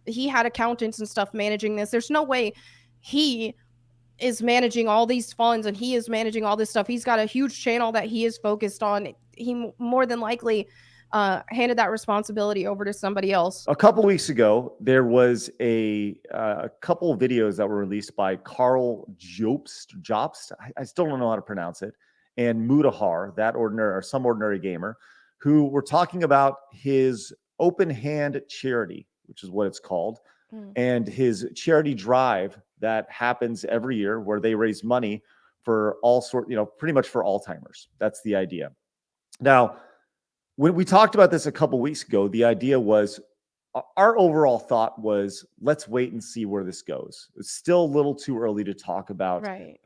he had accountants and stuff managing this. There's no way he is managing all these funds and he is managing all this stuff. He's got a huge channel that he is focused on. He more than likely handed that responsibility over to somebody else. A couple weeks ago, there was a couple of videos that were released by Carl Jobst. I still don't know how to pronounce it, and Mudahar, some ordinary gamer, who were talking about his open hand charity, which is what it's called, and his charity drive that happens every year where they raise money for pretty much for Alzheimer's. That's the idea. Now, when we talked about this a couple weeks ago, the idea was, our overall thought was, let's wait and see where this goes. It's still a little too early to talk about. Right.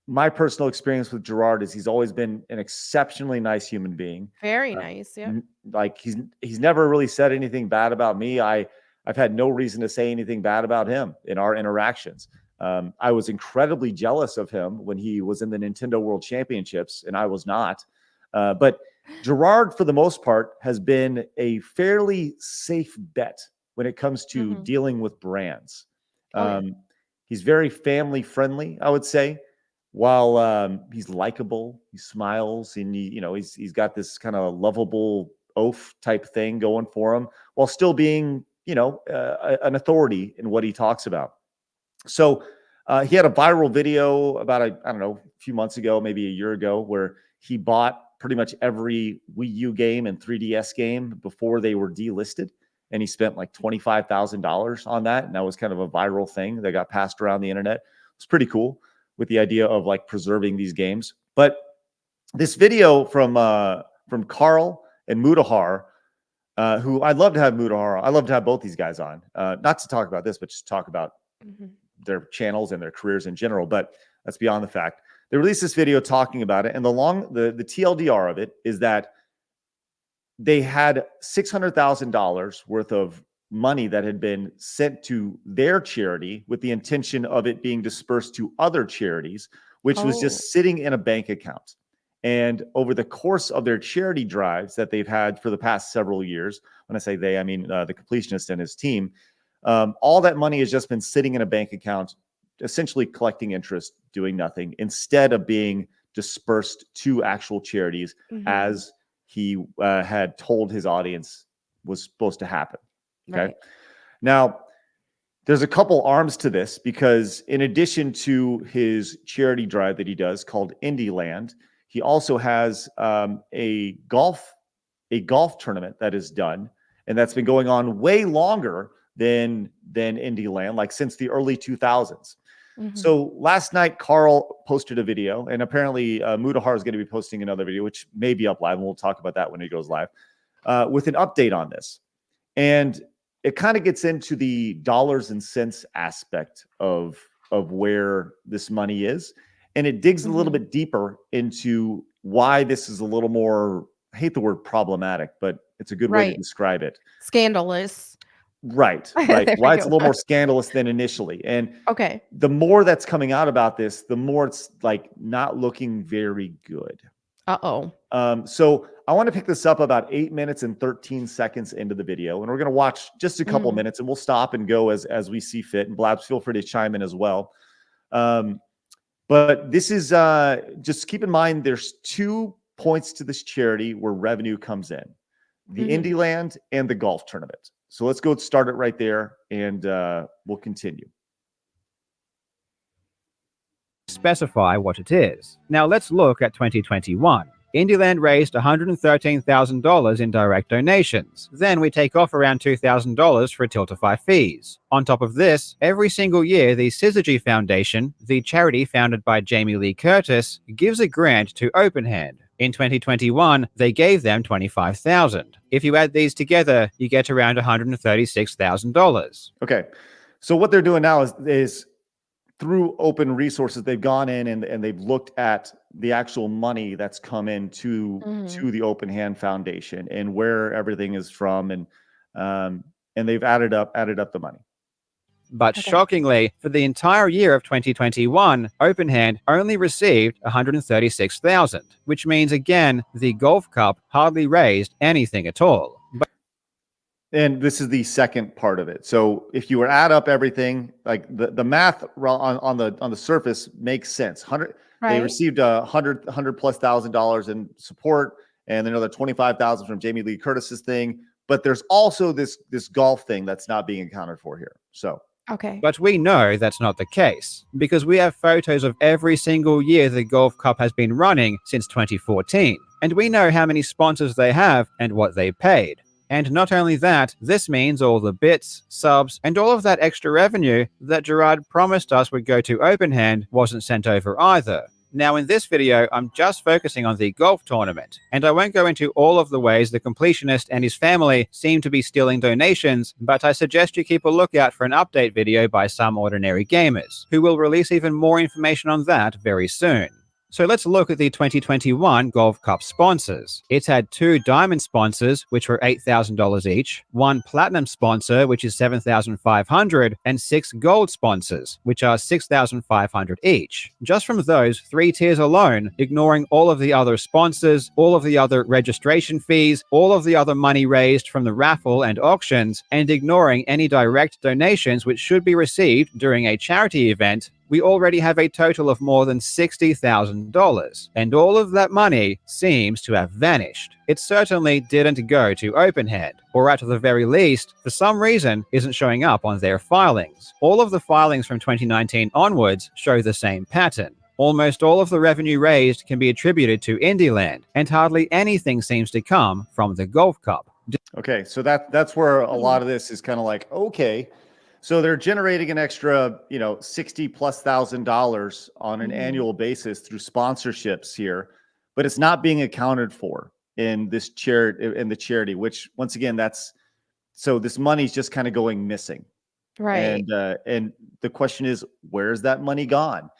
My personal experience with Gerard is he's always been an exceptionally nice human being. Very nice. Yeah. Like he's never really said anything bad about me. I've had no reason to say anything bad about him in our interactions. I was incredibly jealous of him when he was in the Nintendo World Championships and I was not. But Gerard, for the most part, has been a fairly safe bet when it comes to dealing with brands. He's very family friendly, I would say. While he's likable, he smiles, and he's got this kind of lovable oaf type thing going for him, while still being an authority in what he talks about. So he had a viral video about a few months ago, maybe a year ago, where he bought pretty much every Wii U game and 3DS game before they were delisted, and he spent like $25,000 on that, and that was kind of a viral thing that got passed around the internet. It's pretty cool, with the idea of like preserving these games. But this video from Carl and Mudahar, who I'd love to have Mudahar. I'd love to have both these guys on, not to talk about this, but just talk about their channels and their careers in general. But that's beyond the fact. They released this video talking about it, and the TLDR of it is that they had $600,000 worth of money that had been sent to their charity with the intention of it being dispersed to other charities, which was just sitting in a bank account. And over the course of their charity drives that they've had for the past several years, when I say they, I mean the Completionist and his team, all that money has just been sitting in a bank account, essentially collecting interest, doing nothing, instead of being dispersed to actual charities as he had told his audience was supposed to happen. Okay. Right. Now, there's a couple arms to this, because in addition to his charity drive that he does called Indie Land, he also has a golf tournament that is done, and that's been going on way longer than Indie Land, like since the early 2000s. So last night, Carl posted a video, and apparently Mudahar is going to be posting another video, which may be up live, and we'll talk about that when it goes live, with an update on this. And it kind of gets into the dollars and cents aspect of where this money is. And it digs a little bit deeper into why this is a little more, I hate the word problematic, but it's a good way to describe it. Scandalous. Right. Why it's a little more scandalous than initially. And the more that's coming out about this, the more it's like not looking very good. So I want to pick this up about 8 minutes and 13 seconds into the video, and we're going to watch just a couple minutes, and we'll stop and go as we see fit. And Blabs, feel free to chime in as well. But this is just keep in mind, there's 2 points to this charity where revenue comes in: the Indie Land and the golf tournament. So let's go start it right there, and we'll continue. Specify what it is. Now let's look at 2021. Indieland raised $113,000 in direct donations. Then we take off around $2,000 for Tiltify fees. On top of this, every single year the Syzygy Foundation, the charity founded by Jamie Lee Curtis, gives a grant to Openhand. In 2021, they gave them $25,000. If you add these together, you get around $136,000. Okay, so what they're doing now is through open resources, they've gone in and they've looked at the actual money that's come in to the Open Hand Foundation and where everything is from, and they've added up the money. But shockingly, for the entire year of 2021, Openhand only received $136,000, which means again the Golf Cup hardly raised anything at all. And this is the second part of it. So if you were add up everything, like the math on the surface makes sense. They Right. received $100 plus $1,000 in support, and another 25,000 from Jamie Lee Curtis's thing. But there's also this golf thing that's not being accounted for here. So Okay. But we know that's not the case, because we have photos of every single year the Golf Cup has been running since 2014, and we know how many sponsors they have and what they paid. And not only that, this means all the bits, subs, and all of that extra revenue that Gerard promised us would go to Openhand wasn't sent over either. Now in this video, I'm just focusing on the golf tournament, and I won't go into all of the ways the Completionist and his family seem to be stealing donations, but I suggest you keep a lookout for an update video by Some Ordinary Gamers, who will release even more information on that very soon. So let's look at the 2021 Golf Cup sponsors. It's had 2 diamond sponsors, which were $8,000 each, 1 platinum sponsor, which is $7,500, and 6 gold sponsors, which are $6,500 each. Just from those 3 tiers alone, ignoring all of the other sponsors, all of the other registration fees, all of the other money raised from the raffle and auctions, and ignoring any direct donations which should be received during a charity event, we already have a total of more than $60,000, and all of that money seems to have vanished. It certainly didn't go to Openhand, or at the very least, for some reason, isn't showing up on their filings. All of the filings from 2019 onwards show the same pattern. Almost all of the revenue raised can be attributed to Indieland, and hardly anything seems to come from the Golf Cup. okay, so that's where a lot of this is kind of like, okay, so they're generating an extra, $60 plus $1,000 on an annual basis through sponsorships here, but it's not being accounted for in the charity, which once again, so this money's just kind of going missing. Right. And the question is, where's that money gone?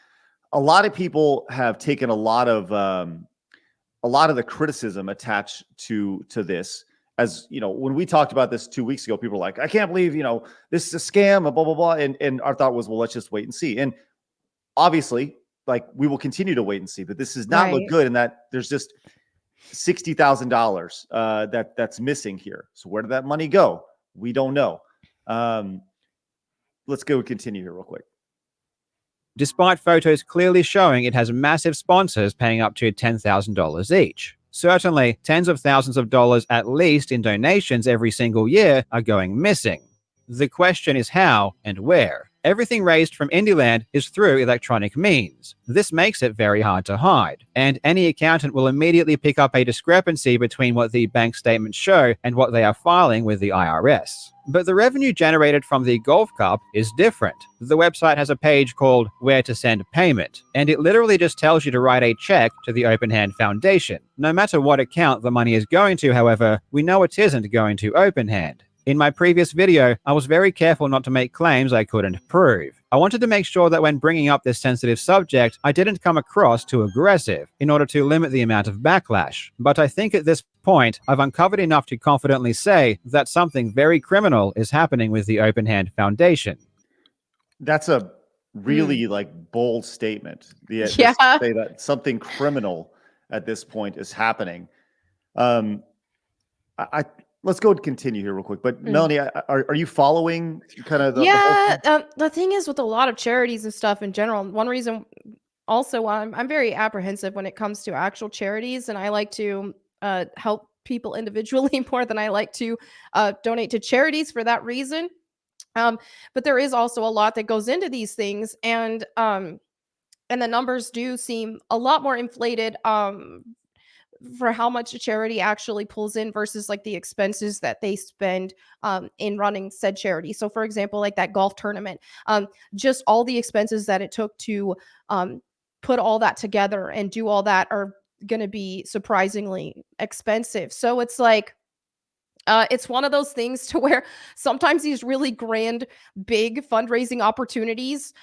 A lot of people have taken a lot of the criticism attached to this. As when we talked about this 2 weeks ago, people were like, I can't believe, this is a scam, blah, blah, blah. And our thought was, well, let's just wait and see. And obviously, like, we will continue to wait and see, but this does not look good. And that there's just $60,000 that's missing here. So where did that money go? We don't know. Let's go continue here real quick. Despite photos clearly showing it has massive sponsors paying up to $10,000 each. Certainly, tens of thousands of dollars at least in donations every single year are going missing. The question is how and where. Everything raised from Indieland is through electronic means. This makes it very hard to hide, and any accountant will immediately pick up a discrepancy between what the bank statements show and what they are filing with the IRS. But the revenue generated from the Golf Cup is different. The website has a page called Where to Send Payment, and it literally just tells you to write a check to the Openhand Foundation. No matter what account the money is going to, however, we know it isn't going to Openhand. In my previous video, I was very careful not to make claims I couldn't prove. I wanted to make sure that when bringing up this sensitive subject, I didn't come across too aggressive, in order to limit the amount of backlash. But I think at this point, I've uncovered enough to confidently say that something very criminal is happening with the Openhand Foundation. That's a really bold statement. Yeah. Say that something criminal at this point is happening. Let's go and continue here real quick. But Melanie, are you following kind of the thing is with a lot of charities and stuff in general, one reason also why I'm very apprehensive when it comes to actual charities, and I like to help people individually more than I like to donate to charities for that reason. But there is also a lot that goes into these things, and the numbers do seem a lot more inflated for how much a charity actually pulls in versus like the expenses that they spend in running said charity. So for example, like that golf tournament, just all the expenses that it took to put all that together and do all that are going to be surprisingly expensive. So it's like, it's one of those things to where sometimes these really grand, big fundraising opportunities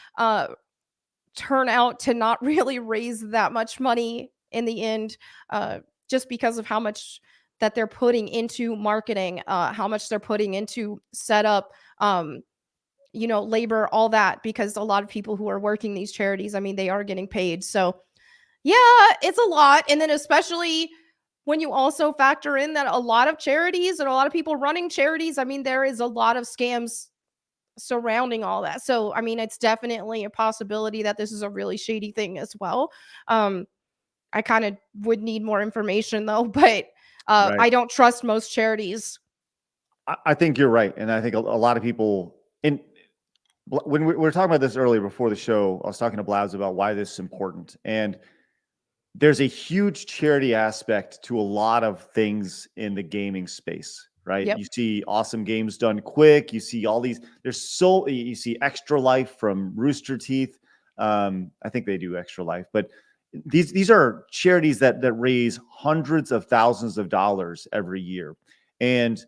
turn out to not really raise that much money in the end, just because of how much that they're putting into marketing, how much they're putting into setup, labor, all that, because a lot of people who are working these charities, I mean, they are getting paid. So yeah, it's a lot. And then especially when you also factor in that a lot of charities and a lot of people running charities, I mean, there is a lot of scams surrounding all that. So, I mean, it's definitely a possibility that this is a really shady thing as well. Um, I kind of would need more information though, but Right. I don't trust most charities. I think you're right, and I think a lot of people in when we were talking about this earlier before the show, I was talking to Blaz about why this is important, and there's a huge charity aspect to a lot of things in the gaming space, right? Yep. You see awesome games done quick. You see all these. You see Extra Life from Rooster Teeth. I think they do Extra Life, but these are charities that raise hundreds of thousands of dollars every year, and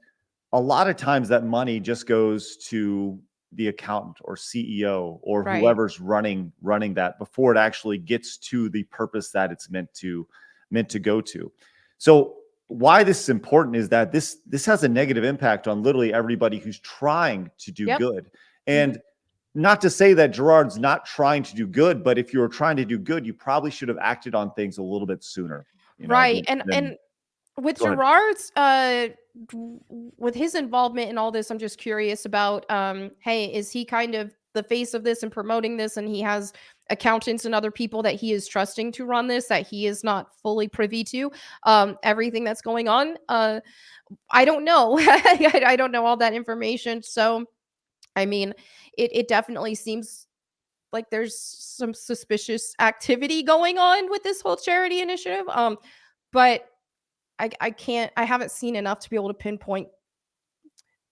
a lot of times that money just goes to the accountant or CEO or Right. whoever's running that before it actually gets to the purpose that it's meant to go to. So why this is important is that this has a negative impact on literally everybody who's trying to do Yep. good. Mhm. And not to say that Gerard's not trying to do good, but if you were trying to do good, you probably should have acted on things a little bit sooner, Right. than And with go ahead. Gerard's with his involvement in all this, I'm just curious about hey, is he kind of the face of this and promoting this, and he has accountants and other people that he is trusting to run this, that he is not fully privy to everything that's going on? I don't know. I don't know all that information. So I mean, it definitely seems like there's some suspicious activity going on with this whole charity initiative. But I can't, I haven't seen enough to be able to pinpoint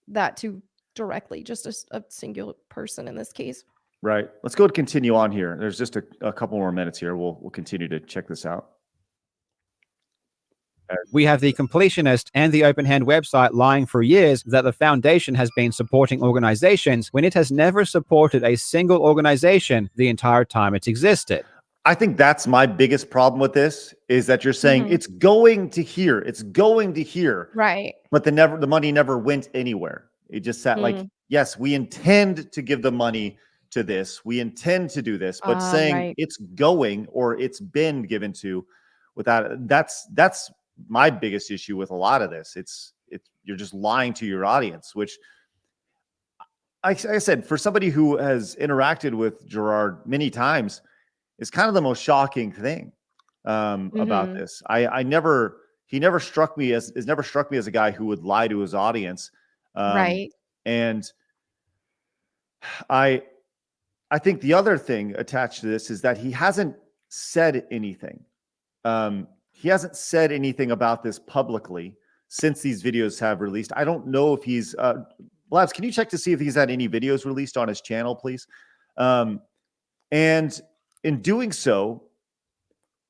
that to directly just a singular person in this case. Right. Let's go and continue on here. There's just a couple more minutes here. We'll continue to check this out. We have the Completionist and the Open Hand website lying for years that the foundation has been supporting organizations when it has never supported a single organization the entire time it's existed. I think that's my biggest problem with this is that you're saying Mhm. it's going to here, it's going to here, Right. but the money never went anywhere. It just sat like, Mm. yes, we intend to give the money to this, we intend to do this, but saying Right. it's going or it's been given to without that's my biggest issue with a lot of this. It's you're just lying to your audience, which like I said, for somebody who has interacted with Gerard many times, is kind of the most shocking thing about Mhm. this. He never struck me as has never struck me as a guy who would lie to his audience. Um, Right. and I I think the other thing attached to this is that he hasn't said anything. He hasn't said anything about this publicly since these videos have released. I don't know if he's Labs, can you check to see if he's had any videos released on his channel, please? Um, and in doing so,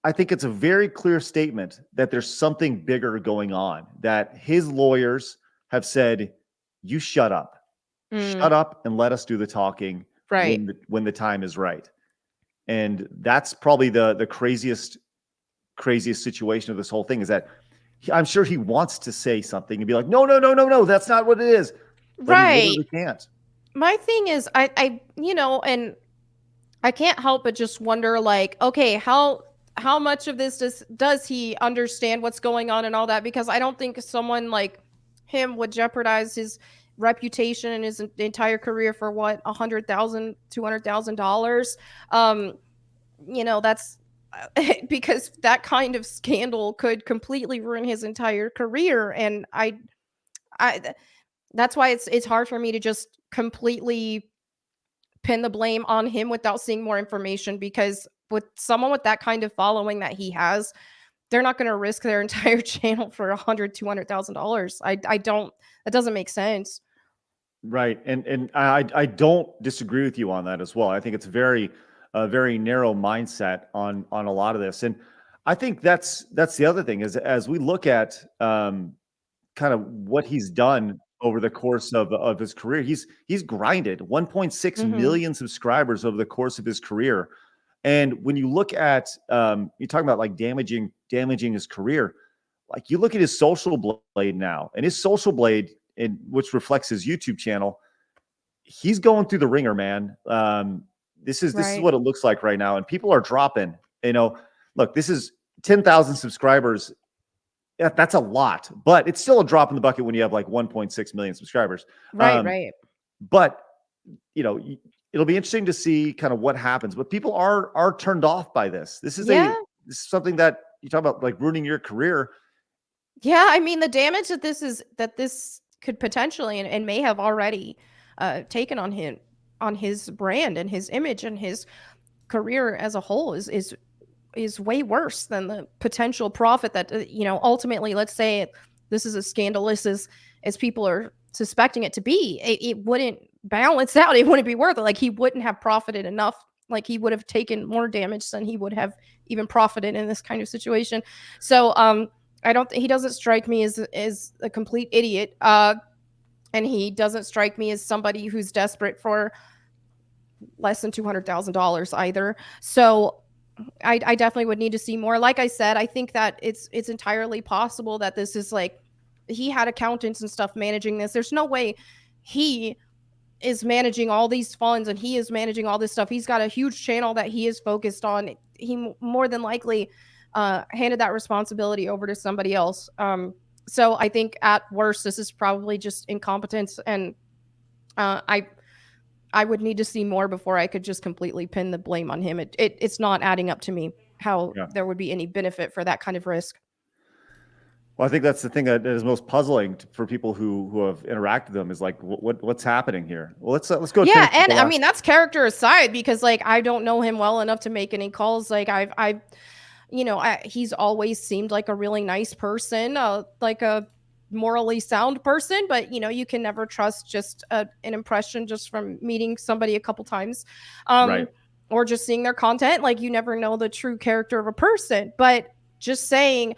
I think it's a very clear statement that there's something bigger going on, that his lawyers have said, you shut up. Mm. Shut up and let us do the talking Right. when the time is right. And that's probably the craziest situation of this whole thing is that I'm sure he wants to say something and be like, no, no, no, no, no, that's not what it is. But he Right. literally can't. My thing is and I can't help but just wonder, like, okay, how much of this does he understand what's going on and all that? Because I don't think someone like him would jeopardize his reputation and his entire career for what, 100,000, $200,000. Um, that's because that kind of scandal could completely ruin his entire career, and I that's why it's hard for me to just completely pin the blame on him without seeing more information, because with someone with that kind of following that he has, they're not going to risk their entire channel for 100, $200,000. I don't, that doesn't make sense. Right. And I don't disagree with you on that as well. I think it's a very narrow mindset on a lot of this. And I think that's the other thing is as we look at kind of what he's done over the course of his career, he's grinded 1.6 Mhm. million subscribers over the course of his career. And when you look at you're talking about like damaging his career, like you look at his social blade now, and his social blade, which reflects his YouTube channel, he's going through the ringer, man. This is Right. what it looks like right now, and people are dropping. You know, look, this is 10,000 subscribers that's a lot, but it's still a drop in the bucket when you have like 1.6 million subscribers. Right. But it'll be interesting to see kind of what happens. But people are turned off by this. This is Yeah. this is something that you talk about, like ruining your career. Yeah, I mean, the damage that this could potentially and may have already taken on his brand and his image and his career as a whole is way worse than the potential profit that ultimately, let's say this is as scandalous as people are suspecting it to be. It wouldn't balance out. It wouldn't be worth it. Like, he wouldn't have profited enough. Like, he would have taken more damage than he would have even profited in this kind of situation. So I don't he doesn't strike me as a complete idiot, and he doesn't strike me as somebody who's desperate for less than $200,000 either. So I definitely would need to see more. Like I said, I think that it's entirely possible that this is like, he had accountants and stuff managing this. There's no way he is managing all these funds and he is managing all this stuff. He's got a huge channel that he is focused on. He more than likely handed that responsibility over to somebody else. So I think at worst, this is probably just incompetence, and I would need to see more before I could just completely pin the blame on him. It's not adding up to me how there would be any benefit for that kind of risk. Well, I think that's the thing that is most puzzling for people who have interacted with them, is like, what's happening here? Well, let's go. Yeah, and I mean, that's character aside, because like, I don't know him well enough to make any calls. Like, he's always seemed like a really nice person, like a morally sound person, but you can never trust just an impression just from meeting somebody a couple times, Right. or just seeing their content. Like, you never know the true character of a person. But just saying,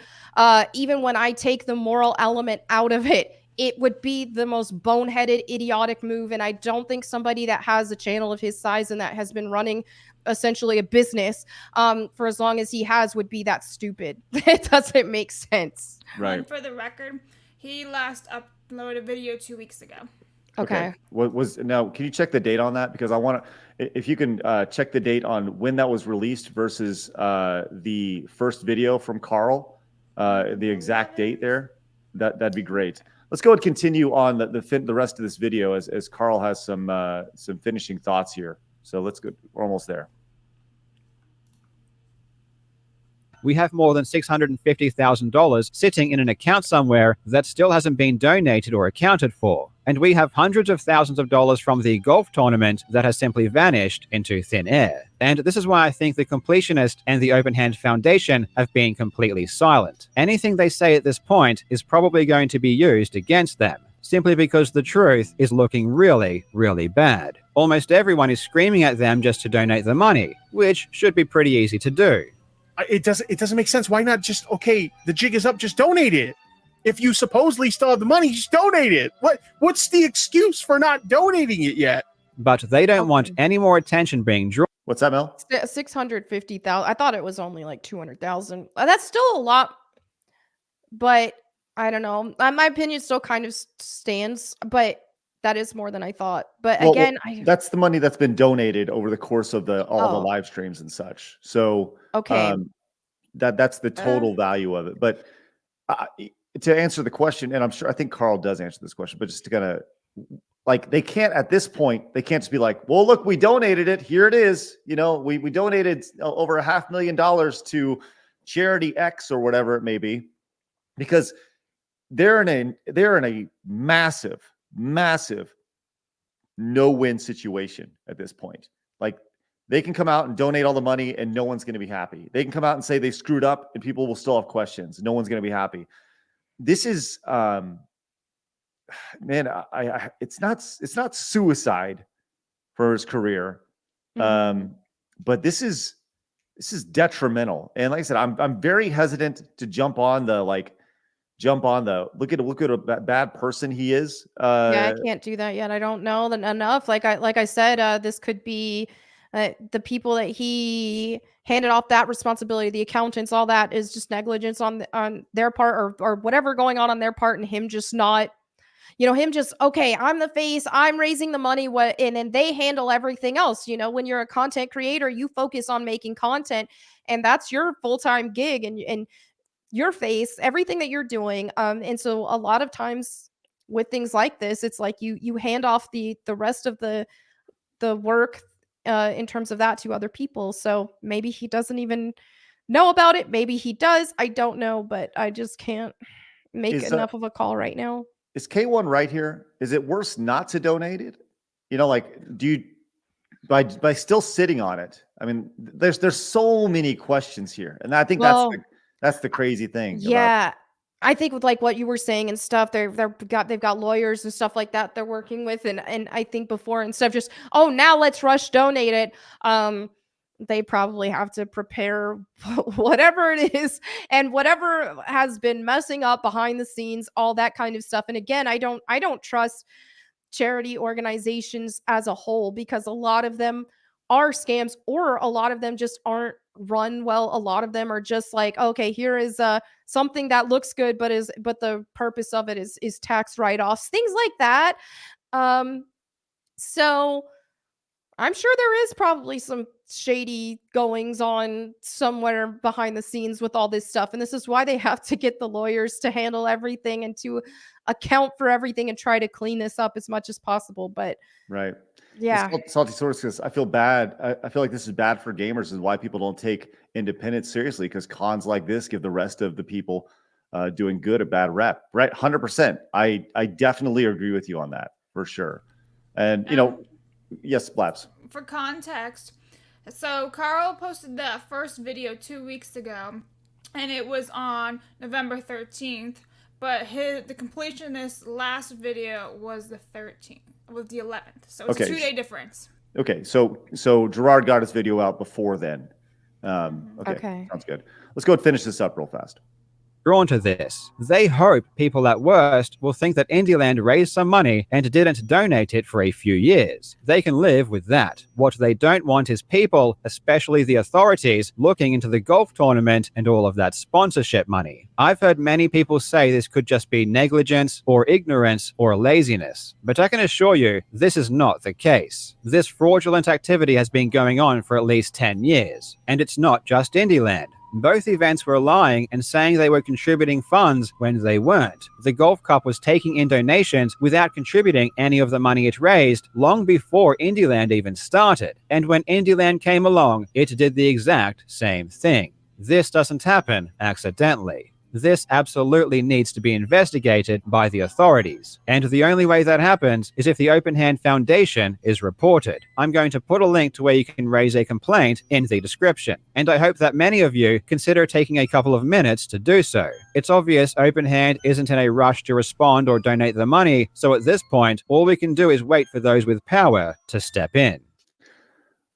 even when I take the moral element out of it, it would be the most boneheaded, idiotic move. And I don't think somebody that has a channel of his size and that has been running essentially a business for as long as he has would be that stupid. It doesn't make sense. Right. And for the record, he last uploaded a video 2 weeks ago. Okay. Now, can you check the date on that? Because I want to, if you can check the date on when that was released versus the first video from Carl, the exact date there, that'd be great. Let's go and continue on the rest of this video as Carl has some finishing thoughts here. So let's go. We're almost there. We have more than $650,000 sitting in an account somewhere that still hasn't been donated or accounted for. And we have hundreds of thousands of dollars from the golf tournament that has simply vanished into thin air. And this is why I think the Completionist and the Open Hand Foundation have been completely silent. Anything they say at this point is probably going to be used against them, simply because the truth is looking really, really bad. Almost everyone is screaming at them just to donate the money, which should be pretty easy to do. It doesn't make sense. Why not just, okay, the jig is up, just donate it. If you supposedly still have the money, just donate it. What's the excuse for not donating it yet? But they don't want any more attention being drawn. What's that, Mel? 650,000. I thought it was only like 200,000. That's still a lot, but I don't know. My opinion still kind of stands, but that is more than I thought. But again, that's the money that's been donated over the course of all the live streams and such. So okay, that's the total value of it. But to answer the question, and I think Carl does answer this question, but just to kind of, like, they can't at this point, they can't just be like, well, look, we donated it. Here it is. We donated over $500,000 to charity X or whatever it may be, because they're in a massive no-win situation at this point. Like, they can come out and donate all the money and no one's going to be happy. They can come out and say they screwed up and people will still have questions. No one's going to be happy. This is, man, it's not suicide for his career. But this is detrimental. And like I said, I'm very hesitant to jump on the look at a bad person he is. Yeah, I can't do that yet. I don't know enough. Like I said, this could be the people that he handed off that responsibility, the accountants, all that is just negligence on their part, or whatever going on their part, and him just not, him just, okay, I'm the face, I'm raising the money, and then they handle everything else. When you're a content creator, you focus on making content, and that's your full-time gig, and your face, everything that you're doing. And so a lot of times with things like this, it's like you hand off the rest of the work in terms of that to other people. So maybe he doesn't even know about it. Maybe he does. I don't know, but I just can't make Is enough of a call right now. is K1 right here? Is it worse not to donate it? You know, like, do you by still sitting on it? I mean, there's so many questions here, and I think Well, that's the crazy thing about. yeah. I think with like what you were saying and stuff, they've got lawyers and stuff like that they're working with, and I think before instead of just, oh, now let's rush donate it, they probably have to prepare whatever it is and whatever has been messing up behind the scenes, all that kind of stuff. And again, I don't trust charity organizations as a whole because a lot of them are scams, or a lot of them just aren't run well. A lot of them are just like, okay, here is something that looks good, but the purpose of it is tax write-offs, things like that. um so I'm sure there is probably some shady goings on somewhere behind the scenes with all this stuff. And this is why they have to get the lawyers to handle everything and to account for everything and try to clean this up as much as possible. But Right. yeah, Salty source, because I feel bad. I feel like this is bad for gamers, is why people don't take independence seriously, because cons like this give the rest of the people doing good a bad rep. Right. 100%. I definitely agree with you on that for sure. And, you know, yes, Blabs. For context, so Carl posted the first video 2 weeks ago, and it was on November 13th. But the completionist last video was the 13th, was the 11th. So it's Okay. a 2-day difference. Okay, so Gerard got his video out before then. Okay, sounds good. Let's go and finish this up real fast. Drawn to this. They hope people at worst will think that Indieland raised some money and didn't donate it for a few years. They can live with that. What they don't want is people, especially the authorities, looking into the golf tournament and all of that sponsorship money. I've heard many people say this could just be negligence or ignorance or laziness, but I can assure you this is not the case. This fraudulent activity has been going on for at least 10 years, and it's not just Indieland. Both events were lying and saying they were contributing funds when they weren't. The Golf Cup was taking in donations without contributing any of the money it raised long before Indieland even started. And when Indieland came along, it did the exact same thing. This doesn't happen accidentally. This absolutely needs to be investigated by the authorities. And the only way that happens is if the Open Hand Foundation is reported. I'm going to put a link to where you can raise a complaint in the description. And I hope that many of you consider taking a couple of minutes to do so. It's obvious Open Hand isn't in a rush to respond or donate the money, so at this point, all we can do is wait for those with power to step in.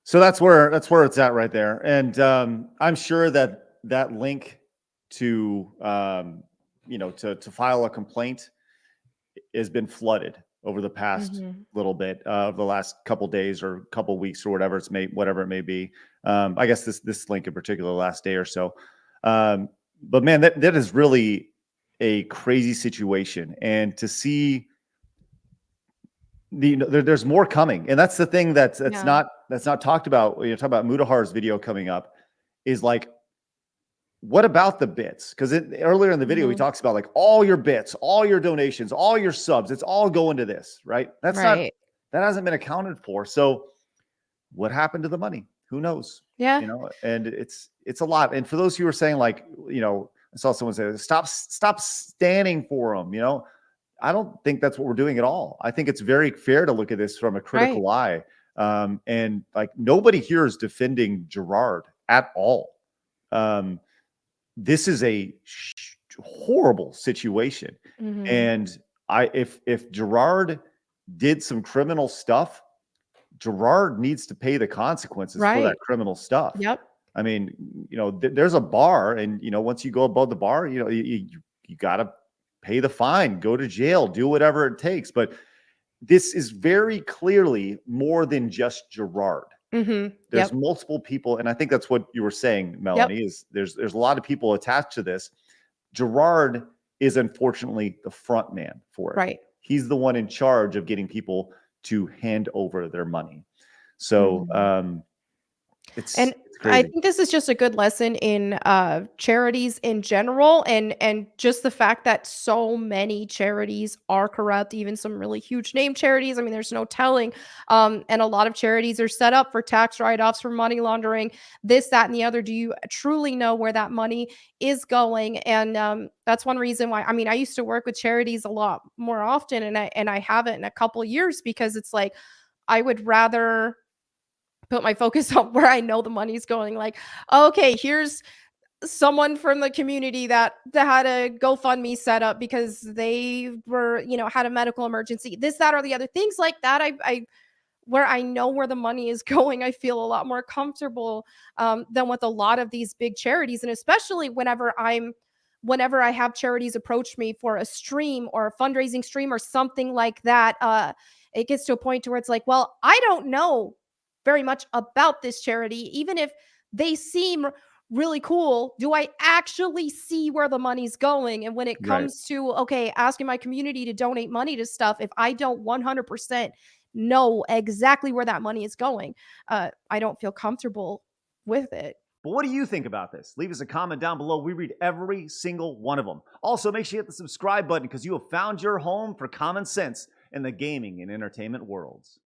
So that's where it's at right there. And I'm sure that link to to file a complaint has been flooded over the past little bit of the last couple days or couple weeks or whatever it may be. I guess this link in particular, last day or so. But man, that is really a crazy situation. And to see there's more coming, and that's the thing that's not talked about when you talk about Mudahar's video coming up, is like, what about the bits? Because earlier in the video, he talks about like all your bits, all your donations, all your subs, it's all going to this, right? That hasn't been accounted for. So what happened to the money? Who knows? yeah, And it's a lot. And for those who are saying like, I saw someone say, stop standing for them. I don't think that's what we're doing at all. I think it's very fair to look at this from a critical eye. And like, nobody here is defending Gerard at all. This is a horrible situation. And if Gerard did some criminal stuff, Gerard needs to pay the consequences for that criminal stuff. Yep. I mean, there's a bar, and once you go above the bar, you got to pay the fine, go to jail, do whatever it takes. But this is very clearly more than just Gerard. There's multiple people, and I think that's what you were saying, Melanie. Is there's a lot of people attached to this. Gerard is unfortunately the front man for it. Right. He's the one in charge of getting people to hand over their money. So It's And it's I crazy. think this is just a good lesson in charities in general, and just the fact that so many charities are corrupt, even some really huge name charities. I mean, there's no telling. And a lot of charities are set up for tax write-offs, for money laundering, this, that, and the other. Do you truly know where that money is going? And that's one reason why. I mean, I used to work with charities a lot more often, and I haven't in a couple years, because it's like I would rather put my focus on where I know the money's going. Like, okay, here's someone from the community that had a GoFundMe set up because they were, had a medical emergency. This, that, or the other things like that. I where I know where the money is going, I feel a lot more comfortable than with a lot of these big charities, and especially whenever I have charities approach me for a stream or a fundraising stream or something like that. It gets to a point to where it's like, well, I don't know very much about this charity, even if they seem really cool. Do I actually see where the money's going? And when it Right. comes to, okay, asking my community to donate money to stuff, if I don't 100% know exactly where that money is going, I don't feel comfortable with it. But what do you think about this? Leave us a comment down below. We read every single one of them. Also, make sure you hit the subscribe button because you have found your home for common sense in the gaming and entertainment worlds.